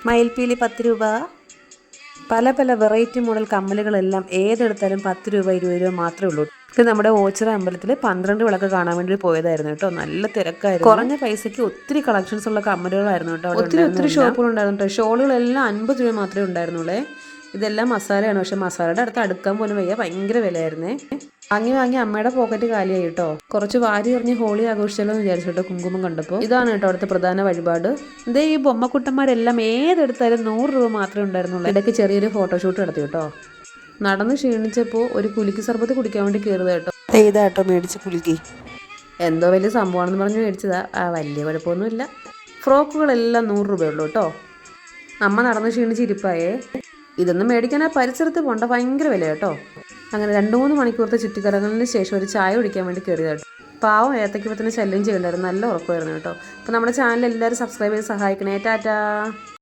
മയിൽപ്പീലി 10 രൂപ. പല പല വെറൈറ്റി മോഡൽ കമ്മലുകളെല്ലാം ഏതെടുത്താലും 10 രൂപ 20 രൂപ മാത്രമേ ഉള്ളൂ. ഇത് നമ്മുടെ ഓച്ചിറ അമ്പലത്തിൽ 12 വിളക്ക് കാണാൻ വേണ്ടി പോയതായിരുന്നു കേട്ടോ. നല്ല തിരക്കായിരുന്നു. കുറഞ്ഞ പൈസയ്ക്ക് ഒത്തിരി കളക്ഷൻസ് ഉള്ള കമ്മലുകളായിരുന്നു കേട്ടോ. ഒത്തിരി ഷോപ്പുകളുണ്ടായിരുന്നു കേട്ടോ. ഷോളുകളെല്ലാം 50 രൂപ മാത്രമേ ഉണ്ടായിരുന്നുള്ളേ. ഇതെല്ലാം മസാലയാണ്. പക്ഷെ മസാലയുടെ അടുത്ത് അടുക്കാൻ പോലും വയ്യ, ഭയങ്കര വിലയായിരുന്നേ. വാങ്ങി അമ്മയുടെ പോക്കറ്റ് കാലിയായി കേട്ടോ. കുറച്ച് വാരി എറിഞ്ഞ് ഹോളി ആഘോഷിച്ചാലോ എന്ന് വിചാരിച്ചു കേട്ടോ കുങ്കുമം കണ്ടപ്പോൾ. ഇതാണ് കേട്ടോ അവിടുത്തെ പ്രധാന വഴിപാട്. ഇതേ ഈ ബൊമ്മക്കുട്ടന്മാരെല്ലാം ഏതെടുത്താലും 100 രൂപ മാത്രമേ ഉണ്ടായിരുന്നുള്ളൂ. ഇടയ്ക്ക് ചെറിയൊരു ഫോട്ടോഷൂട്ട് നടത്തി കേട്ടോ. നടന്ന് ക്ഷീണിച്ചപ്പോൾ ഒരു കുലുക്കി സർബത്ത് കുടിക്കാൻ വേണ്ടി കയറുക കേട്ടോ. ഇതാട്ടോ മേടിച്ച കുലുക്കി. എന്തോ വലിയ സംഭവമാണെന്ന് പറഞ്ഞ് മേടിച്ചതാ. വലിയ കുഴപ്പമൊന്നുമില്ല. ഫ്രോക്കുകളെല്ലാം 100 രൂപയുള്ളൂ കേട്ടോ. അമ്മ നടന്ന് ക്ഷീണിച്ച് ഇരിപ്പായേ. ഇതൊന്നും മേടിക്കാൻ ആ പരിസരത്ത് പോണ്ട, ഭയങ്കര വില കേട്ടോ. അങ്ങനെ 2-3 മണിക്കൂറത്തെ ചുറ്റിക്കറങ്ങലിന് ശേഷം ഒരു ചായ കുടിക്കാൻ വേണ്ടി കയറി കേട്ടോ. പാവം ഏത്തയ്ക്കപ്പത്തിന് ശല്യം ചെയ്യണ്ടായിരുന്നു. നല്ല ഉറക്കമായിരുന്നു കേട്ടോ. അപ്പോൾ നമ്മുടെ ചാനൽ എല്ലാവരും സബ്സ്ക്രൈബ് ചെയ്ത് സഹായിക്കണേ. ടാറ്റാ.